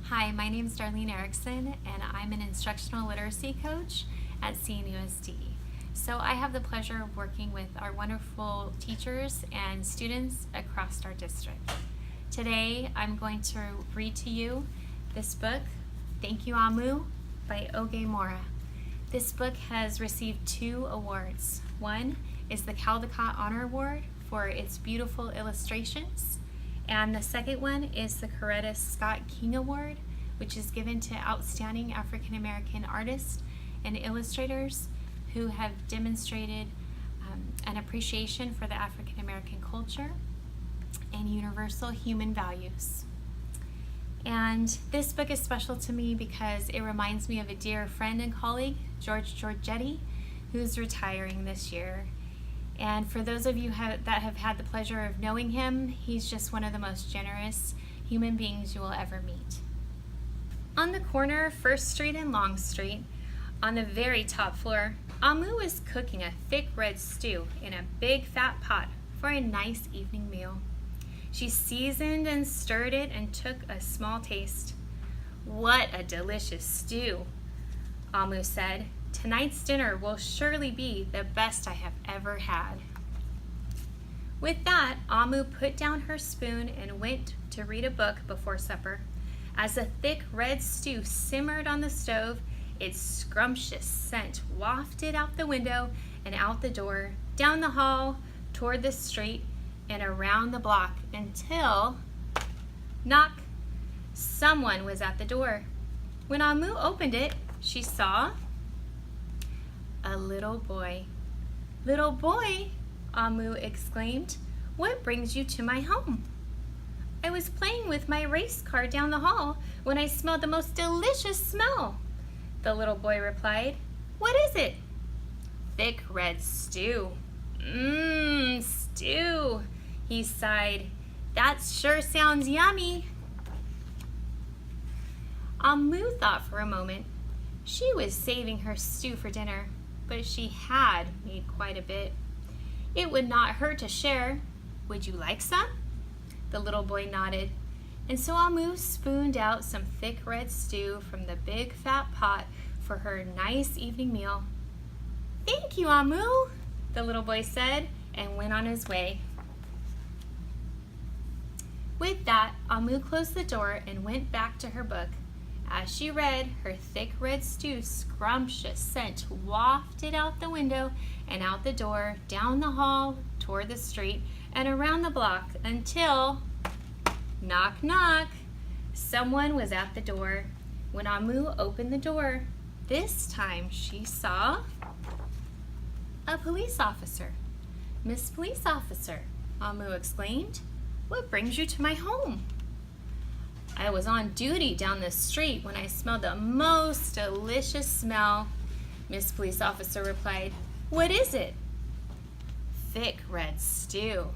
Hi, my name is Darlene Erickson, and I'm an instructional literacy coach at CNUSD. So I have the pleasure of working with our wonderful teachers and students across our district. Today, I'm going to read to you this book, Thank You Amu, by Oge Mora. This book has received 2 awards. One is the Caldecott Honor Award for its beautiful illustrations, and the second one is the Coretta Scott King Award, which is given to outstanding African American artists and illustrators who have demonstrated an appreciation for the African American culture and universal human values. And this book is special to me because it reminds me of a dear friend and colleague, George Giorgetti, who's retiring this year. And for those of you that have had the pleasure of knowing him, he's just one of the most generous human beings you will ever meet. On the corner of 1st Street and Long Street, on the very top floor, Amu is cooking a thick red stew in a big fat pot for a nice evening meal. She seasoned and stirred it and took a small taste. "What a delicious stew," Amu said. "Tonight's dinner will surely be the best I have ever had." With that, Amu put down her spoon and went to read a book before supper. As the thick red stew simmered on the stove, its scrumptious scent wafted out the window and out the door, down the hall, toward the street, and around the block until, knock, someone was at the door. When Amu opened it, she saw a little boy. "Little boy," Amu exclaimed, "what brings you to my home?" "I was playing with my race car down the hall when I smelled the most delicious smell," the little boy replied. "What is it?" "Thick red stew." Stew," he sighed. "That sure sounds yummy." Amu thought for a moment. She was saving her stew for dinner, but she had made quite a bit. It would not hurt to share. "Would you like some?" The little boy nodded, and so Amu spooned out some thick red stew from the big fat pot for her nice evening meal. "Thank you, Amu," the little boy said, and went on his way. With that, Amu closed the door and went back to her book. As she read, her thick red stew scrumptious scent wafted out the window and out the door, down the hall, toward the street, and around the block until, knock, knock, someone was at the door. When Amu opened the door, this time she saw a police officer. "Miss Police Officer," Amu exclaimed, "what brings you to my home?" "I was on duty down the street when I smelled the most delicious smell," Miss Police Officer replied. "What is it?" "Thick red stew."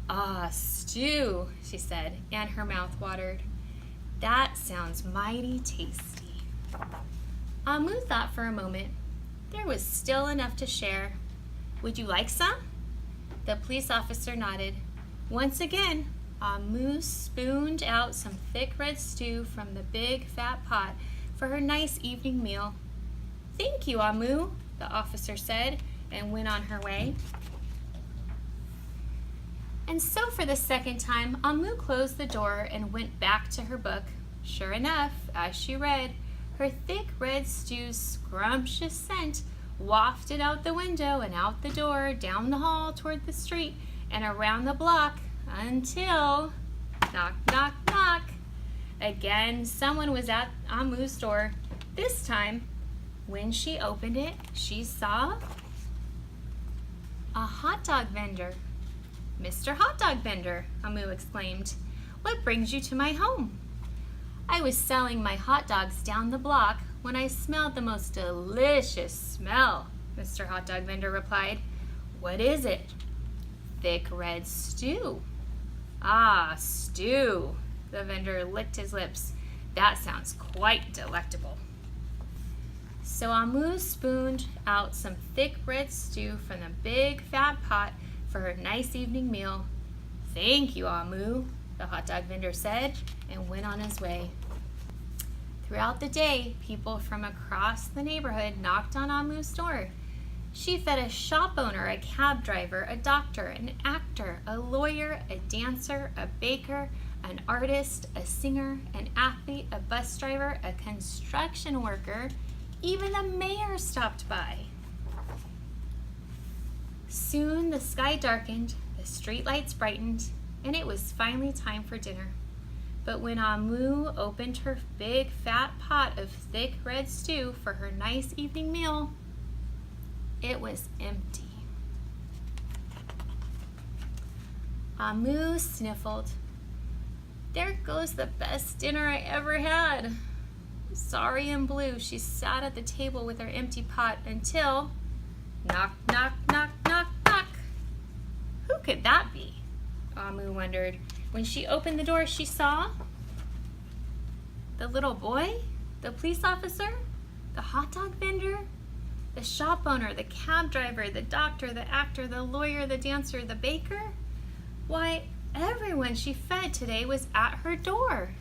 "Ah, stew," she said, and her mouth watered. "That sounds mighty tasty." Amu thought for a moment. There was still enough to share. "Would you like some?" The police officer nodded. Once again, Amu spooned out some thick red stew from the big fat pot for her nice evening meal. "Thank you, Amu," the officer said, and went on her way. And so for the second time, Amu closed the door and went back to her book. Sure enough, as she read, her thick red stew's scrumptious scent wafted out the window and out the door, down the hall toward the street, and around the block until, knock, knock, knock. Again, someone was at Amu's door. This time, when she opened it, she saw a hot dog vendor. "Mr. Hot Dog Vendor," Amu exclaimed, "what brings you to my home?" "I was selling my hot dogs down the block when I smelled the most delicious smell," Mr. Hot Dog Vendor replied. "What is it?" "Thick red stew." "Ah, stew." The vendor licked his lips. "That sounds quite delectable." So Amu spooned out some thick red stew from the big fat pot for her nice evening meal. "Thank you, Amu," the hot dog vendor said, and went on his way. Throughout the day, people from across the neighborhood knocked on Amu's door. She fed a shop owner, a cab driver, a doctor, an actor, a lawyer, a dancer, a baker, an artist, a singer, an athlete, a bus driver, a construction worker. Even the mayor stopped by. Soon the sky darkened, the streetlights brightened, and it was finally time for dinner. But when Amu opened her big fat pot of thick red stew for her nice evening meal, it was empty. Amu sniffled. There goes the best dinner I ever had. Sorry and blue, she sat at the table with her empty pot until knock, knock, knock, knock, knock. Who could that be? Amu wondered. When she opened the door, she saw the little boy, the police officer, the hot dog vendor, the shop owner, the cab driver, the doctor, the actor, the lawyer, the dancer, the baker. Why, everyone she fed today was at her door.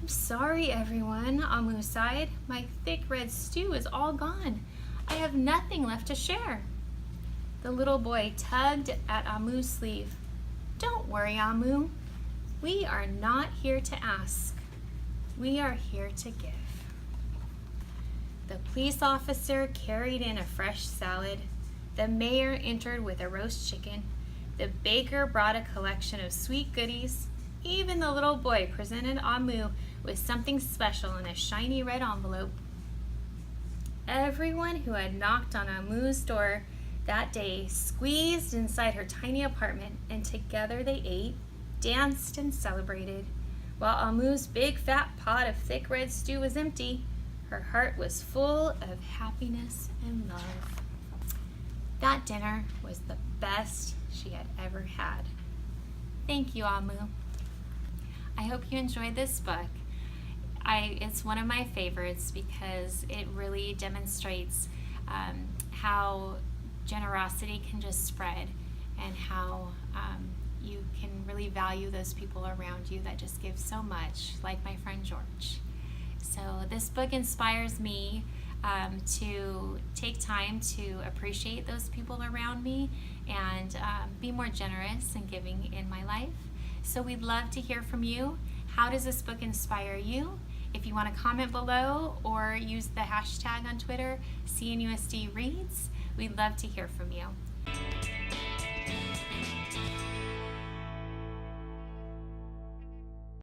I'm sorry, everyone, Amu sighed. My thick red stew is all gone. I have nothing left to share. The little boy tugged at Amu's sleeve. Don't worry, Amu. We are not here to ask. We are here to give. The police officer carried in a fresh salad. The mayor entered with a roast chicken. The baker brought a collection of sweet goodies. Even the little boy presented Amu with something special in a shiny red envelope. Everyone who had knocked on Amu's door that day squeezed inside her tiny apartment, and together they ate, danced, and celebrated. While Amu's big fat pot of thick red stew was empty, her heart was full of happiness and love. That dinner was the best she had ever had. Thank you, Amu. I hope you enjoyed this book. It's one of my favorites because it really demonstrates how generosity can just spread, and how you can really value those people around you that just give so much, like my friend George. So this book inspires me to take time to appreciate those people around me and be more generous and giving in my life. So we'd love to hear from you. How does this book inspire you? If you want to comment below or use the hashtag on Twitter, CNUSD Reads, we'd love to hear from you.